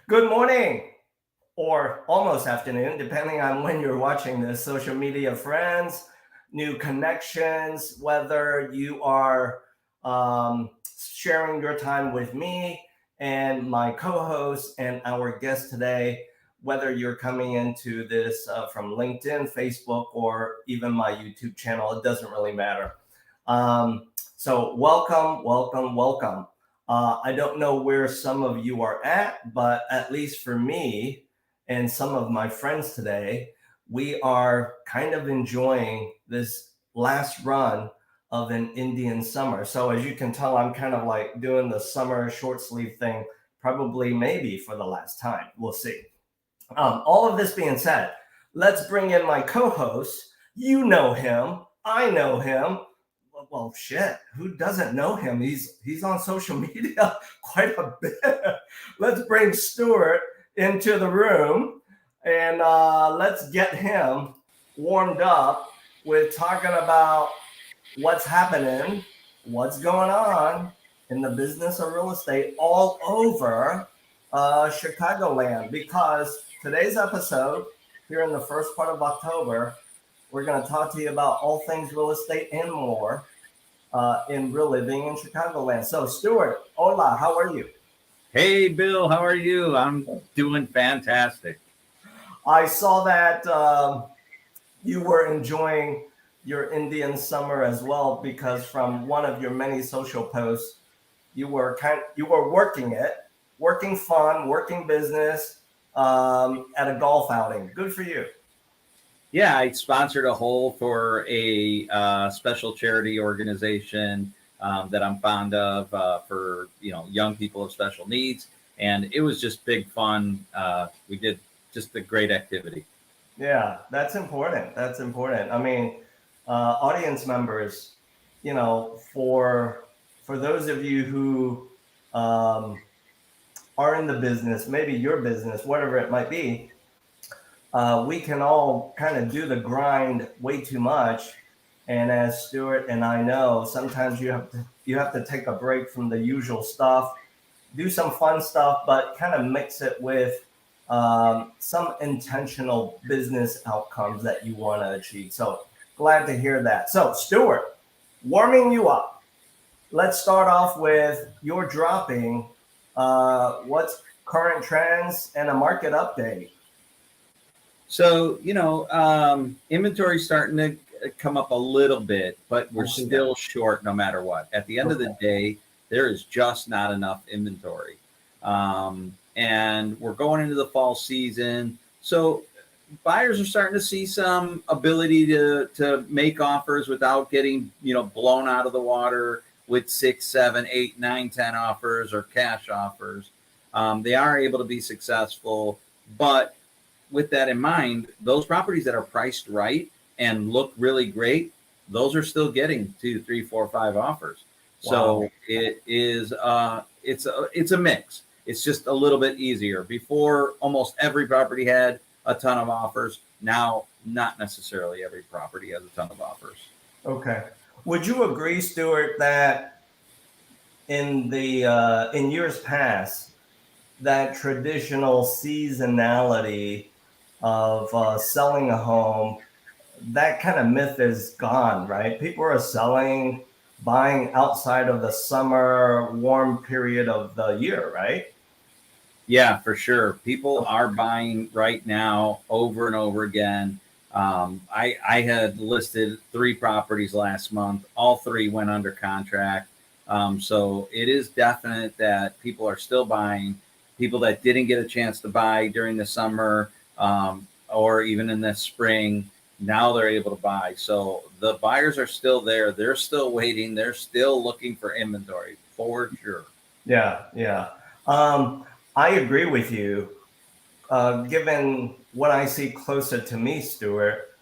Good morning or almost afternoon, depending on when you're watching this. Social media friends, new connections, whether you are sharing your time with me and my co host and our guest today, whether you're coming into this from LinkedIn, Facebook, or even my YouTube channel, it doesn't really matter. So, welcome, welcome, welcome. I don't know where some of you are at, but at least for me and some of my friends today, we are kind of enjoying this last run of an Indian summer. So as you can tell, I'm kind of like doing the summer short sleeve thing, probably maybe for the last time. We'll see. All of this being said, let's bring in my co-host. You know him. I know him. Well, shit, who doesn't know him? He's on social media quite a bit. Let's bring Stewart into the room and let's get him warmed up with talking about what's happening, what's going on in the business of real estate all over Chicagoland. Because today's episode, here in the first part of October, we're going to talk to you about all things real estate and more in real living in Chicagoland. So, Stewart, hola, how are you? Hey, Bill, how are you? I'm doing fantastic. I saw that you were enjoying your Indian summer as well, because from one of your many social posts, you were working fun, working business at a golf outing. Good for you. Yeah, I sponsored a hole for a special charity organization that I'm fond of for young people with special needs, and it was just big fun. We did just a great activity. Yeah, that's important. That's important. I mean, audience members, for those of you who are in the business, maybe your business, whatever it might be. We can all kind of do the grind way too much, and as Stewart and I know, sometimes you have to take a break from the usual stuff, do some fun stuff, but kind of mix it with some intentional business outcomes that you want to achieve. So glad to hear that. So Stewart, warming you up. Let's start off with your dropping what's current trends and a market update. So, inventory starting to come up a little bit, but we're still short no matter what. At the end of the day, there is just not enough inventory. And we're going into the fall season. So buyers are starting to see some ability to make offers without getting, blown out of the water with 6, 7, 8, 9, 10 offers or cash offers. They are able to be successful, but with that in mind, those properties that are priced right and look really great, those are still getting 2, 3, 4, 5 offers. Wow. So it is it's a mix. It's just a little bit easier. Before, almost every property had a ton of offers. Now, not necessarily every property has a ton of offers. Okay. Would you agree, Stewart, that in years past, that traditional seasonality of selling a home, that kind of myth is gone, right? People are buying outside of the summer warm period of the year, right? Yeah, for sure. People are buying right now over and over again. I had listed 3 properties last month. All 3 went under contract. So it is definite that people are still buying. People that didn't get a chance to buy during the summer or even in the spring, now they're able to buy. So the buyers are still there. They're still waiting. They're still looking for inventory for sure. Yeah. I agree with you. Given what I see closer to me, Stewart,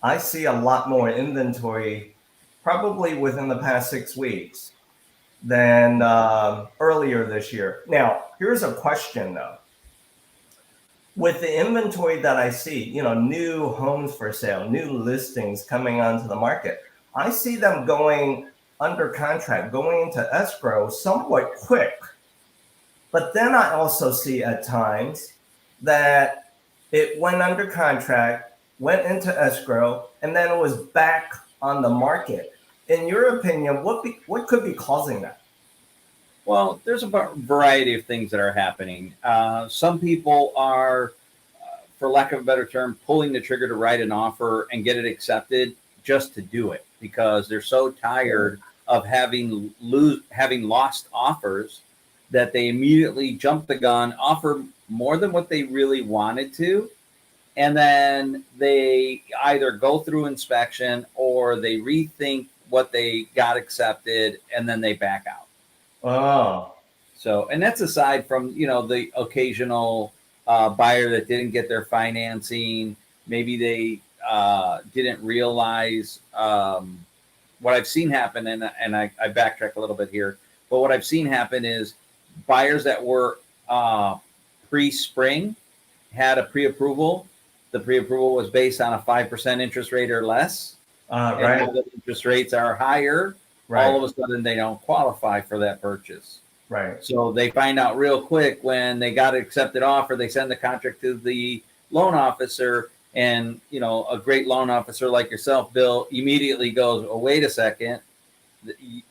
I see a lot more inventory probably within the past 6 weeks than earlier this year. Now, here's a question though. With the inventory that I see, new homes for sale, new listings coming onto the market, I see them going under contract, going into escrow somewhat quick. But then I also see at times that it went under contract, went into escrow, and then it was back on the market. In your opinion, what could be causing that? Well, there's a variety of things that are happening. Some people are, for lack of a better term, pulling the trigger to write an offer and get it accepted just to do it because they're so tired of having lost offers that they immediately jump the gun, offer more than what they really wanted to, and then they either go through inspection or they rethink what they got accepted and then they back out. Oh, so, and that's aside from, the occasional buyer that didn't get their financing. Maybe they didn't realize what I've seen happen. And I backtrack a little bit here, but what I've seen happen is buyers that were pre-spring had a pre-approval. The pre-approval was based on a 5% interest rate or less. And now that interest rates are higher, all of a sudden they don't qualify for that purchase. Right. So they find out real quick when they got an accepted offer, they send the contract to the loan officer, and a great loan officer like yourself, Bill, immediately goes, "Oh, wait a second.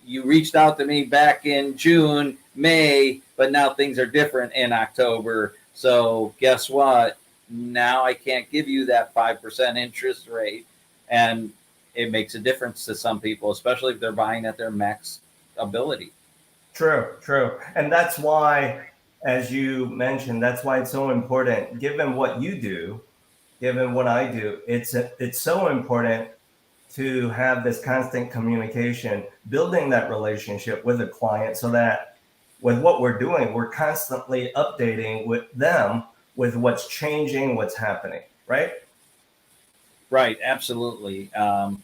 You reached out to me back in June, May, but now things are different in October. So guess what? Now I can't give you that 5% interest rate." And it makes a difference to some people, especially if they're buying at their max ability. True. And that's why, as you mentioned, that's why it's so important, given what you do, given what I do, it's so important to have this constant communication, building that relationship with a client so that with what we're doing, we're constantly updating with them with what's changing, what's happening, right? Right, absolutely.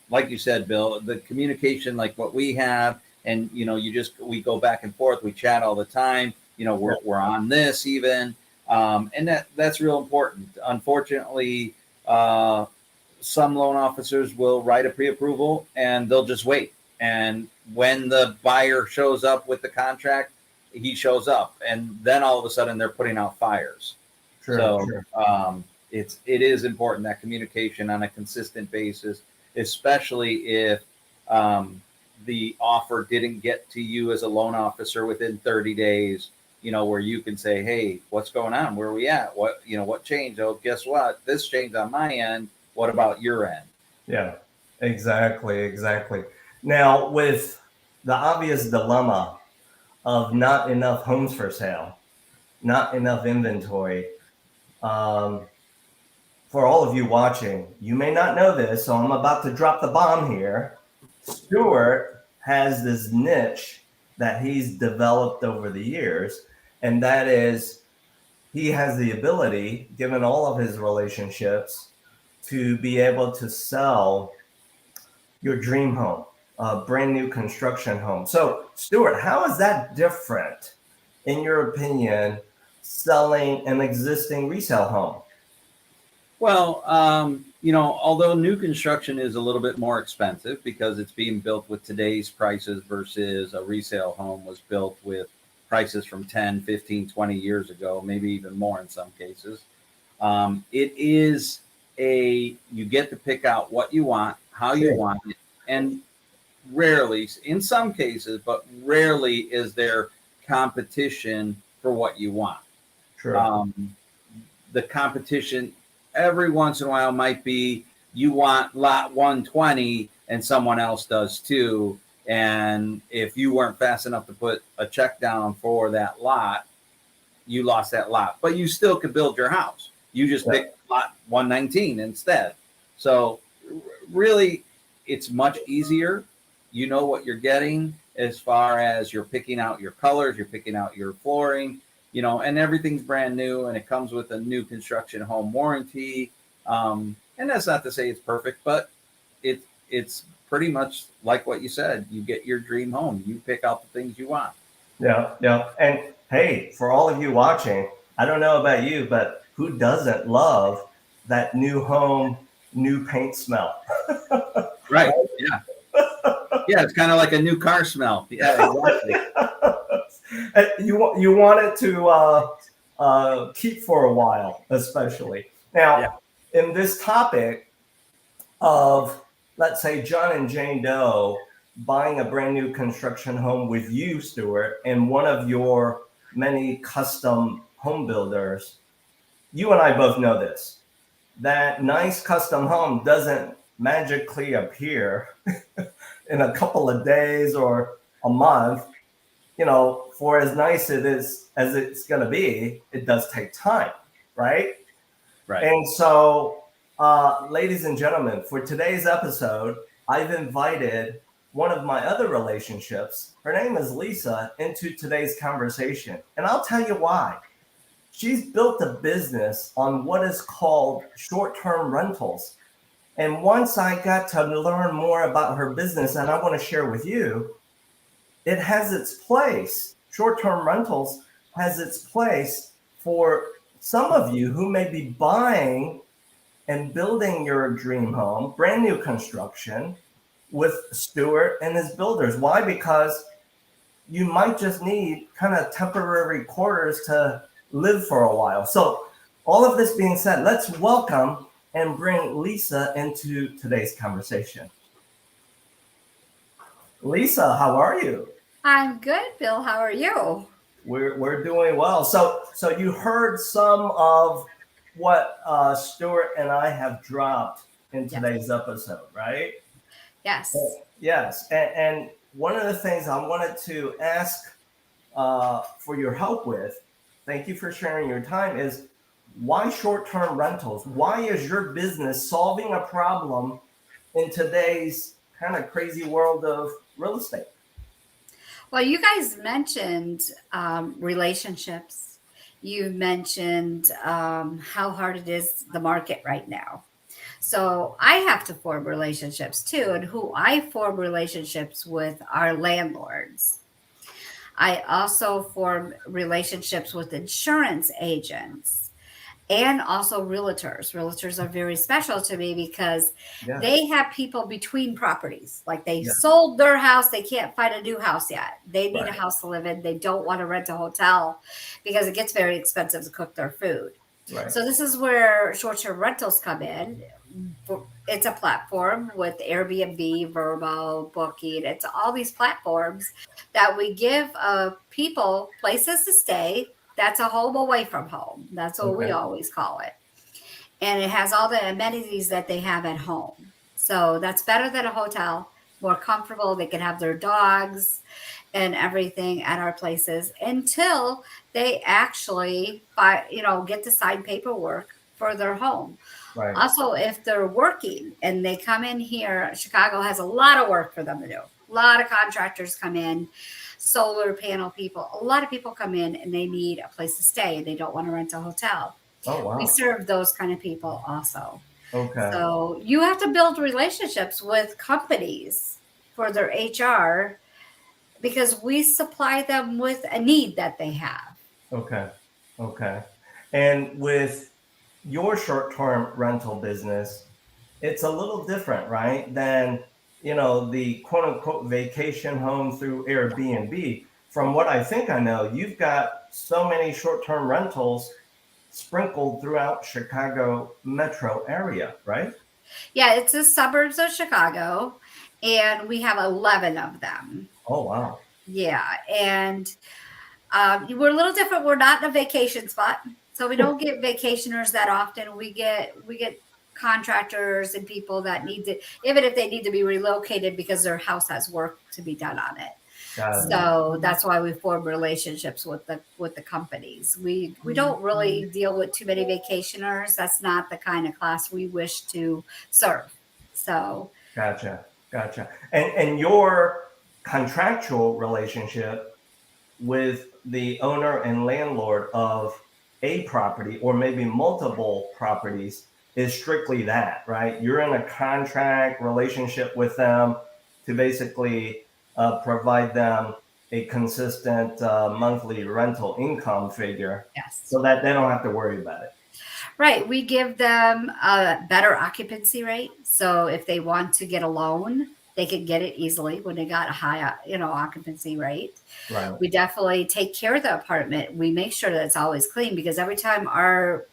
Like you said, Bill, the communication, like what we have, and we go back and forth, we chat all the time. We're on this even, and that's real important. Unfortunately, some loan officers will write a pre-approval and they'll just wait. And when the buyer shows up with the contract, he shows up, and then all of a sudden they're putting out fires. Sure. It is important, that communication on a consistent basis, especially if the offer didn't get to you as a loan officer within 30 days, where you can say, "Hey, what's going on? Where are we at? What changed? Oh, guess what? This changed on my end. What about your end?" Yeah, exactly. Now, with the obvious dilemma of not enough homes for sale, not enough inventory, for all of you watching, you may not know this, so I'm about to drop the bomb here. Stewart has this niche that he's developed over the years, and that is he has the ability, given all of his relationships, to be able to sell your dream home, a brand new construction home. So, Stewart, how is that different, in your opinion, selling an existing resale home? Well, although new construction is a little bit more expensive because it's being built with today's prices versus a resale home was built with prices from 10, 15, 20 years ago, maybe even more in some cases. It is you get to pick out what you want, how you want it, and rarely, in some cases, but rarely is there competition for what you want. True. The competition every once in a while might be you want lot 120 and someone else does too. And if you weren't fast enough to put a check down for that lot, you lost that lot. But you still could build your house. You just picked lot 119 instead. So really, it's much easier. You know what you're getting as far as you're picking out your colors, you're picking out your flooring, and everything's brand new, and it comes with a new construction home warranty. And that's not to say it's perfect, but it's pretty much like what you said. You get your dream home. You pick out the things you want. Yeah. And hey, for all of you watching, I don't know about you, but who doesn't love that new home, new paint smell? Right. Yeah. Yeah, it's kind of like a new car smell. Yeah, exactly. You want it to keep for a while, especially. Now, in this topic of, let's say, John and Jane Doe buying a brand new construction home with you, Stewart, and one of your many custom home builders, you and I both know this. That nice custom home doesn't magically appear in a couple of days or a month. For as nice it is as it's going to be, it does take time, right? Right. And so, ladies and gentlemen, for today's episode, I've invited one of my other relationships. Her name is Lisa into today's conversation. And I'll tell you why. She's built a business on what is called short-term rentals. And once I got to learn more about her business, and I want to share with you, it has its place. Short-term rentals has its place for some of you who may be buying and building your dream home, brand new construction, with Stewart and his builders. Why? Because you might just need kind of temporary quarters to live for a while. So all of this being said, let's welcome and bring Lisa into today's conversation. Lisa, how are you? I'm good, Bill. How are you? We're doing well. So you heard some of what Stewart and I have dropped in today's episode, right? Yes. Yes. And one of the things I wanted to ask for your help with, thank you for sharing your time, is why short-term rentals? Why is your business solving a problem in today's kind of crazy world of real estate? Well, you guys mentioned relationships. You mentioned how hard it is, the market right now. So I have to form relationships too. And who I form relationships with are landlords. I also form relationships with insurance agents and also realtors. Realtors are very special to me because they have people between properties. Like they sold their house. They can't find a new house yet. They need a house to live in. They don't want to rent a hotel because it gets very expensive to cook their food. Right. So this is where short-term rentals come in. It's a platform with Airbnb, Vrbo, Booking. It's all these platforms that we give people places to stay. That's a home away from home. That's what we always call it. And it has all the amenities that they have at home. So that's better than a hotel, more comfortable. They can have their dogs and everything at our places until they actually get to sign paperwork for their home. Right. Also, if they're working and they come in here, Chicago has a lot of work for them to do. A lot of contractors come in, solar panel people. A lot of people come in and they need a place to stay and they don't want to rent a hotel. Oh, wow. We serve those kind of people also. Okay. So you have to build relationships with companies for their HR because we supply them with a need that they have. Okay. And with your short-term rental business, it's a little different, right? Than, the quote-unquote vacation home through Airbnb. From what I think I know, you've got so many short-term rentals sprinkled throughout Chicago metro area, right? Yeah, it's the suburbs of Chicago, and we have 11 of them. Oh, wow. Yeah, and we're a little different. We're not in a vacation spot, so we don't get vacationers that often. We get contractors and people that need to, even if they need to be relocated because their house has work to be done on it. So that's why we form relationships with the companies. We don't really deal with too many vacationers. That's not the kind of class we wish to serve. So Gotcha. And your contractual relationship with the owner and landlord of a property or maybe multiple properties is strictly that, right? You're in a contract relationship with them to basically provide them a consistent monthly rental income figure, so that they don't have to worry about it. Right. We give them a better occupancy rate. So if they want to get a loan, they could get it easily when they got a high, occupancy rate. Right. We definitely take care of the apartment. We make sure that it's always clean, because every time our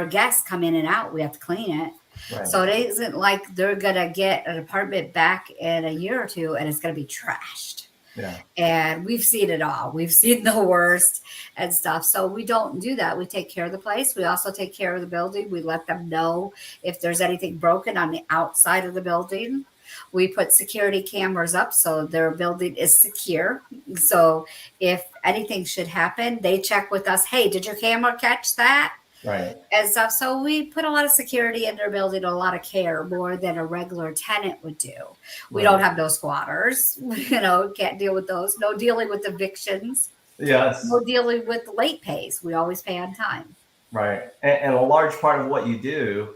guests come in and out, we have to clean it. Right. So it isn't like they're gonna get an apartment back in a year or two and it's gonna be trashed. Yeah. And we've seen it all. We've seen the worst and stuff. So we don't do that. We take care of the place. We also take care of the building. We let them know if there's anything broken on the outside of the building. We put security cameras up so their building is secure. So if anything should happen, they check with us. Hey, did your camera catch that? Right. And stuff. So we put a lot of security in their building, a lot of care, more than a regular tenant would do. We don't have no squatters, can't deal with those. No dealing with evictions. Yes. No dealing with late pays. We always pay on time. Right. And a large part of what you do,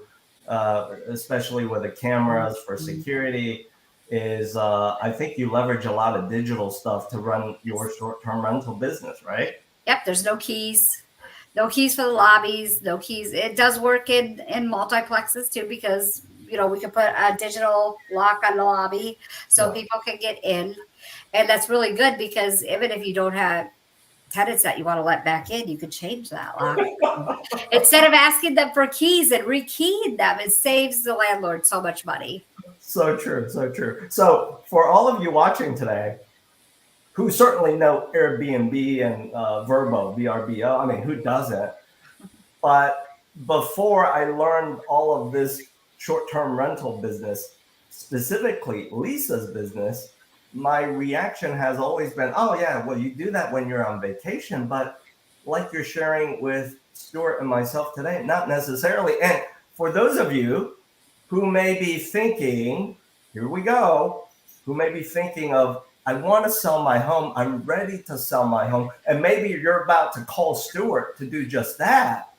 especially with the cameras for security, is I think you leverage a lot of digital stuff to run your short-term rental business, right? Yep. There's no keys. No keys for the lobbies, no keys. It does work in multiplexes too, because, we can put a digital lock on the lobby so people can get in. And that's really good, because even if you don't have tenants that you want to let back in, you could change that lock. Instead of asking them for keys and rekeying them, it saves the landlord so much money. So true. So true. So for all of you watching today, who certainly know Airbnb and Vrbo, VRBO. I mean, who doesn't? But before I learned all of this short-term rental business, specifically Lisa's business, my reaction has always been, oh yeah, well, you do that when you're on vacation. But like you're sharing with Stewart and myself today, not necessarily. And for those of you who may be thinking, here we go, who may be thinking of, I want to sell my home. I'm ready to sell my home. And maybe you're about to call Stewart to do just that.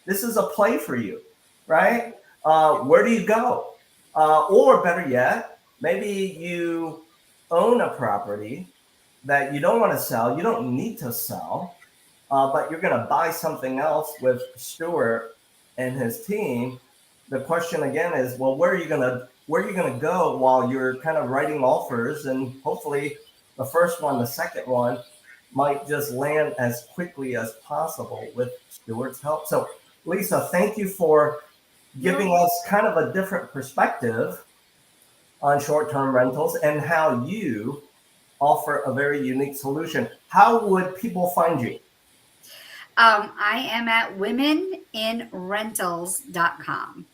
This is a play for you, right? Where do you go? Or better yet, maybe you own a property that you don't want to sell. You don't need to sell, but you're going to buy something else with Stewart and his team. The question again is, well, where are you going to go while you're kind of writing offers? And hopefully the first one, the second one might just land as quickly as possible with Stewart's help. So Lisa, thank you for giving us kind of a different perspective on short-term rentals and how you offer a very unique solution. How would people find you? I am at womeninrentals.com.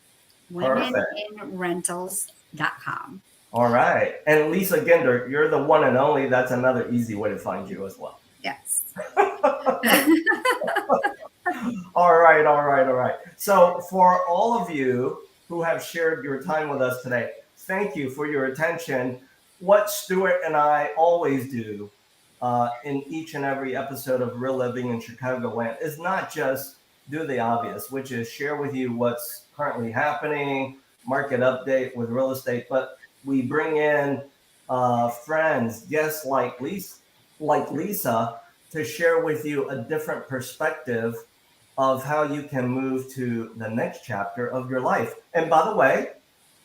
Womeninrentals.com. All right. And Lisa Ginder, you're the one and only. That's another easy way to find you as well. Yes. All right. So for all of you who have shared your time with us today, thank you for your attention. What Stewart and I always do in each and every episode of Real Living in Chicagoland is not just do the obvious, which is share with you what's currently happening, market update with real estate, but we bring in friends, guests like Lisa, to share with you a different perspective of how you can move to the next chapter of your life. And by the way,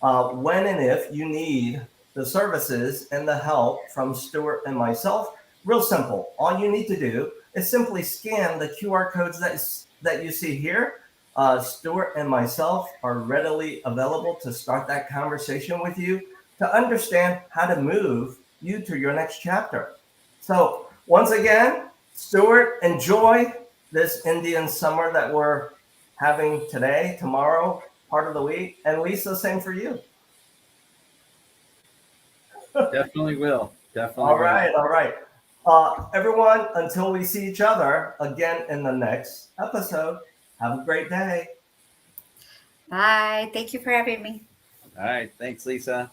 when and if you need the services and the help from Stewart and myself, real simple. All you need to do is simply scan the QR codes that you see here. Stewart and myself are readily available to start that conversation with you to understand how to move you to your next chapter. So once again, Stewart, enjoy this Indian summer that we're having today, tomorrow, part of the week. And Lisa, same for you. Definitely will. All right. Everyone, until we see each other again in the next episode, have a great day. Bye. Thank you for having me. All right. Thanks, Lisa.